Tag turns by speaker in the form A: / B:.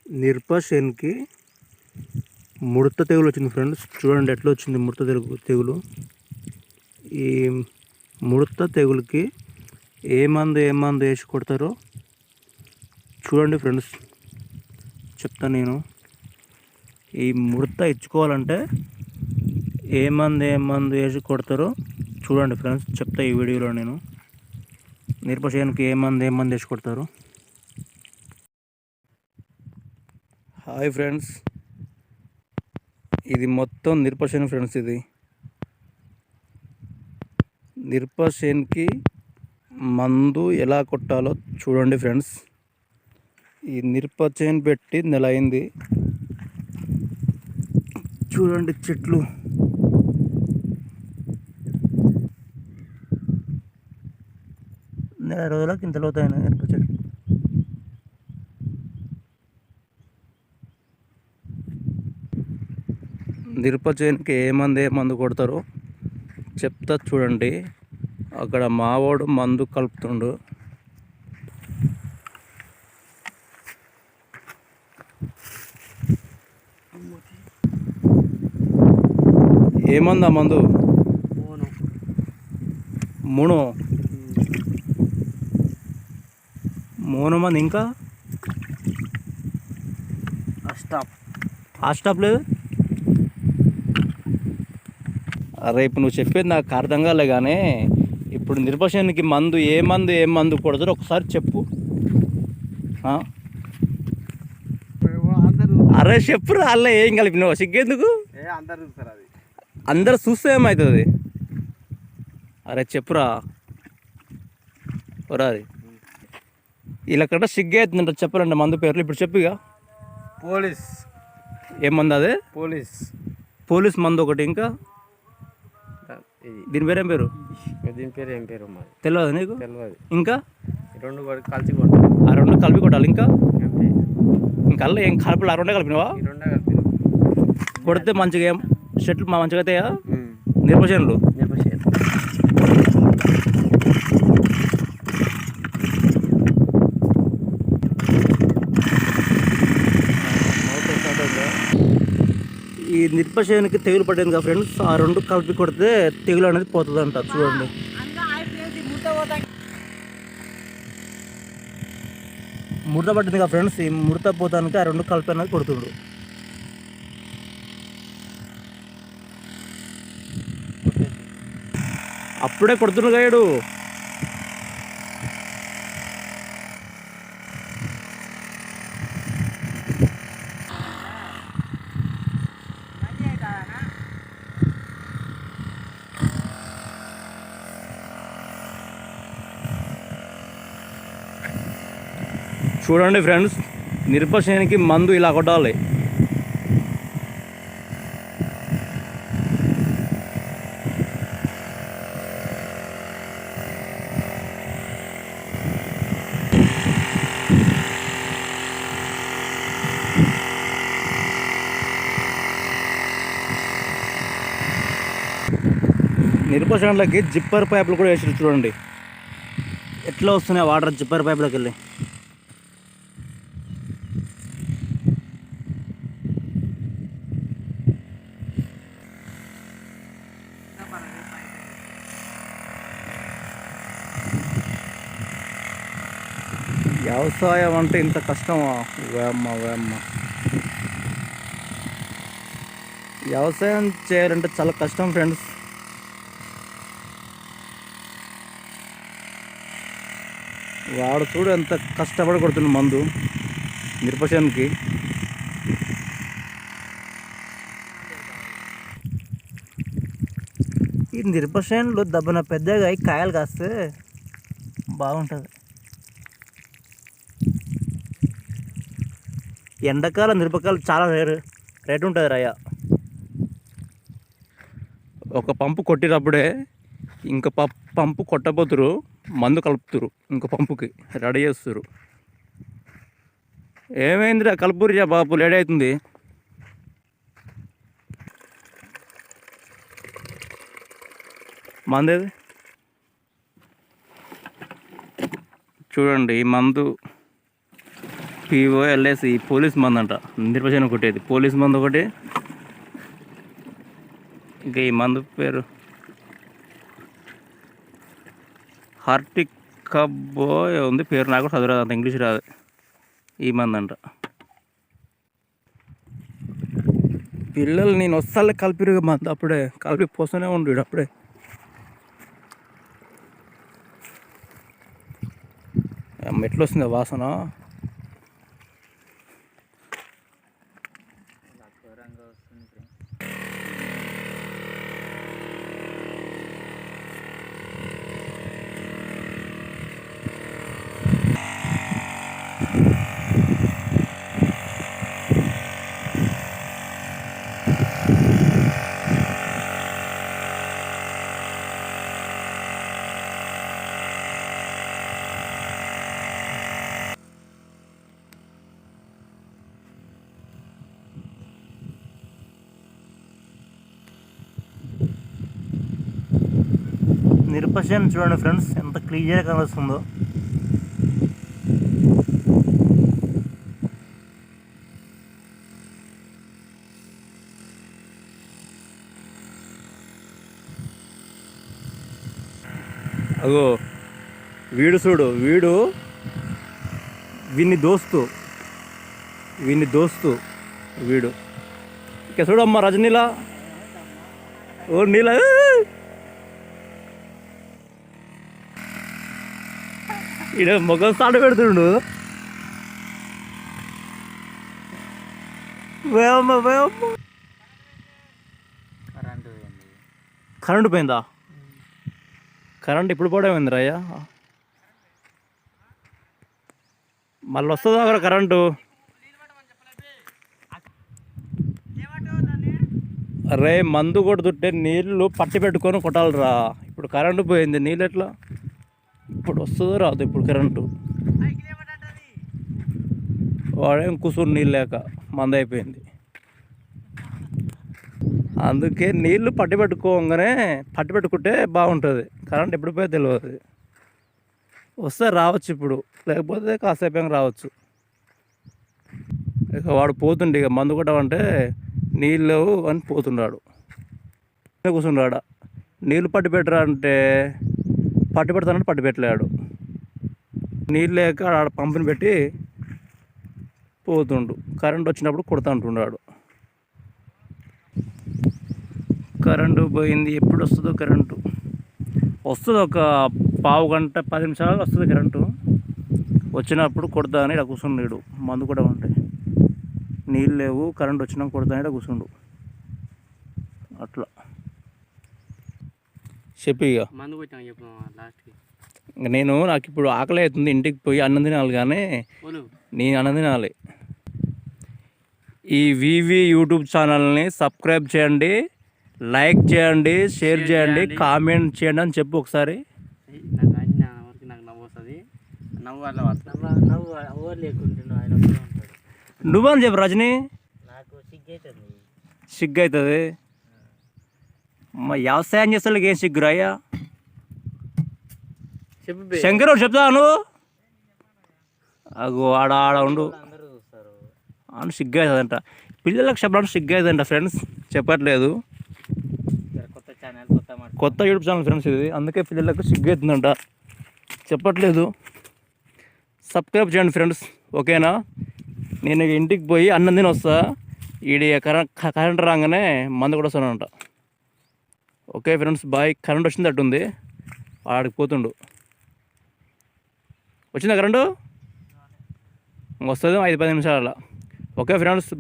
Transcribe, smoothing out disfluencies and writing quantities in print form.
A: మిరప చేనుకి ముడత తెగులు వచ్చింది ఫ్రెండ్స్. చూడండి ఎట్లా వచ్చింది ముడత తెగులు. ఈ ముడత తెగులుకి ఏ మందు వేసి కొడతారో చూడండి ఫ్రెండ్స్, చెప్తాను నేను. ఈ ముడత ఇచ్చుకోవాలంటే ఏ మందు వేసి కొడతారో చూడండి ఫ్రెండ్స్, చెప్తా ఈ వీడియోలో నేను. మిరప చేనుకి ఏ మందు వేసి కొడతారు. హాయ్ ఫ్రెండ్స్, ఇది మొత్తం మిరప చేను ఫ్రెండ్స్. ఇది మిరప చేనుకి మందు ఎలా కొట్టాలో చూడండి ఫ్రెండ్స్. ఈ మిరప చేను పెట్టి నెల అయింది. చూడండి చెట్లు, నెల రోజులకు ఇంత లోతైన మిరప చెట్లు. మిరప చేనుకి ఏ మందు కొడతారో చెప్తా చూడండి. అక్కడ మావాడు మందు కలుపుతుండు. ఏ మందు? ఆ మందు మోనో మంది. ఇంకా స్టాప్ లేదు. అరే ఇప్పుడు నువ్వు చెప్పేది నాకు అర్థం కాలే. కానీ ఇప్పుడు మిరప చేనుకి మందు ఏ మందు కొడతారో ఒకసారి చెప్పు. అరే చెప్పురా. అలా ఏం కలిపినావు? సిగ్గేందుకు? అందరు చూస్తే ఏమవుతుంది? అరే చెప్పురా. అది ఇలా కట్ట సిగ్గే అవుతుందంట చెప్పాలంటే మందు పేర్లు. ఇప్పుడు చెప్పు ఇక.
B: పోలీస్.
A: ఏం మందు? అదే పోలీస్ మందు ఒకటి. ఇంకా దీని పేరు ఏం పేరు? తెలియదు నీకు? ఇంకా
B: రెండు కలిసి కొట్టాలి.
A: ఆ రెండు కలిపి కొట్టాలి. ఇంకా అలా ఏం కలుపులు? ఆ రెండే కలిపినవా? కొడితే మంచిగా ఏం చెట్లు మంచిగా అవుతాయా? మిరప చేనులు ఈ మిరప చేనుకి తెగులు పడింది కదా ఫ్రెండ్స్. ఆ రెండు కలిపి కొడితే తెగులు అనేది పోతుంది అంట. చూడండి ముడత పట్టింది కదా ఫ్రెండ్స్. ఈ ముడత పోతానికి ఆ రెండు కలిపి అనేది కొడుతుండ్రు. అప్పుడే కొడుతుండ్రు గాయడు. చూడండి ఫ్రెండ్స్, మిరప చేనుకి మందు ఇలా కొట్టాలి. మిరప చేనులకి జిప్పర్ పైపులు కూడా వేసి చూడండి ఎట్లా వస్తున్నాయి వాటర్ జిప్పర్ పైపులోకి వెళ్ళి. వ్యవసాయం అంటే ఇంత కష్టమా? వేమ్మ వ్యవసాయం చేయాలంటే చాలా కష్టం ఫ్రెండ్స్. వాడు చూడు ఎంత కష్టపడి కొడుతున్న మందు మిరప చేనుకి. ఈ మిరప చేనులో దబ్బన పెద్దగా కాయలు కాస్తే బాగుంటుంది. ఎండాకాలం మిరపకాయలు చాలా రేటు ఉంటుంది రయ్య. ఒక పంపు కొట్టినప్పుడే ఇంక పంపు కొట్టబోతురు, మందు కలుపుతురు, ఇంకో పంపుకి రెడీ చేస్తురు. ఏమైందిరా కలుపురిరా బాబు, లేట్ అవుతుంది. మందేది చూడండి. ఈ మందు POLS పోలీస్ మందు అంట, నిర్వచనం కొట్టేది పోలీస్ మందు ఒకటి. ఇంకా ఈ మందు పేరు హార్టికబ్బో ఉంది పేరు, నాకు చదువు రాదు, అంత ఇంగ్లీష్ రాదు. ఈ మందు అంట. పిల్లలు నేను వస్తాలే కలిపిరుగా మందు, అప్పుడే కలిపి పోస్తూనే ఉండు అప్పుడే. ఎట్లా వస్తుంది వాసన. నిర్పశాన్ని చూడండి ఫ్రెండ్స్, ఎంత క్లియర్గా కనిపిస్తుందో. అగో వీడు చూడు, వీని దోస్తు వీడు. ఇక చూడమ్మా రజనీలా, ఓ నీలా ఈడ మొగం సాట పెడుతుండు. కరెంటు పోయిందా? కరెంట్ ఇప్పుడు పోవడం రాయ్యా, మళ్ళీ వస్తుందా అక్కడ కరెంటు? అరే మందు కొడుతుంటే నీళ్ళు పట్టి పెట్టుకొని కొట్టాలిరా. ఇప్పుడు కరెంటు పోయింది, నీళ్ళు ఎట్లా? ఇప్పుడు వస్తుందో రాదు ఇప్పుడు కరెంటు. వాడేం కూర్చుని నీళ్ళు లేక మంద అయిపోయింది. అందుకే నీళ్ళు పట్టి పెట్టుకుంటే బాగుంటుంది. కరెంట్ ఎప్పుడు పోయి తెలియదు. వస్తే రావచ్చు ఇప్పుడు, లేకపోతే కాసేపు రావచ్చు. ఇక వాడు పోతుండే, ఇక మందు కొట్టమంటే నీళ్ళు అని పోతున్నాడు, కూర్చున్నాడు. నీళ్ళు పట్టి పెట్టరా అంటే పట్టి పెడతానంటే పట్టి పెట్టలేడు. నీళ్ళు లేక ఆడ పంపుని పెట్టి పోతుండు. కరెంట్ వచ్చినప్పుడు కొడతా అంటున్నాడు. కరెంటు పోయింది, ఎప్పుడు వస్తుందో కరెంటు? వస్తుంది ఒక పావు గంట 10 నిమిషాలు వస్తుంది కరెంటు. వచ్చినప్పుడు కొడతా అని ఇలా కూర్చున్నాడు. మందు కూడా ఉంటాయి, నీళ్ళు లేవు, కరెంట్ వచ్చినాక కొడతా అని ఇలా కూర్చుండు. అట్లా చెప్పి ఇక
B: మందు కొట్టాను చెప్పు లాస్ట్కి.
A: నాకు ఇప్పుడు ఆకలి అవుతుంది, ఇంటికి పోయి అన్నం తినాలి. కానీ నేను అన్నం తినాలి. ఈ వివి యూట్యూబ్ ఛానల్ని సబ్స్క్రైబ్ చేయండి, లైక్ చేయండి, షేర్ చేయండి, కామెంట్ చేయండి అని చెప్పు ఒకసారి.
B: నాకు నవ్వు వస్తుంది, నవ్వు లేకుంటున్నా ఆయన
A: నువ్వని చెప్పు రజనీ.
B: నాకు
A: సిగ్గు అవుతుంది. మా వ్యవసాయం చేస్తే ఏం సిగ్గురా అయ్యా? శంకర్ చెప్తాను. అగో ఆడ ఉండు అని సిగ్గు అవుతుందంట. పిల్లలకు చెప్పడానికి సిగ్గు అవుతుందంట ఫ్రెండ్స్, చెప్పట్లేదు. కొత్త యూట్యూబ్ ఛానల్ ఫ్రెండ్స్ ఇది, అందుకే పిల్లలకు సిగ్గు అవుతుందంట, చెప్పట్లేదు. సబ్స్క్రైబ్ చేయండి ఫ్రెండ్స్, ఓకేనా? నేను ఇంటికి పోయి అన్నం తిని వస్తా. ఈడి కరెంట్ రాగానే మందు కూడా వస్తానంట. Okay friends, bye. కరెంట్ వచ్చింది అట్టుంది, ఆడికి పోతుండు. వచ్చిందా కరెంటు? వస్తుంది 5-10 నిమిషాల. Okay friends.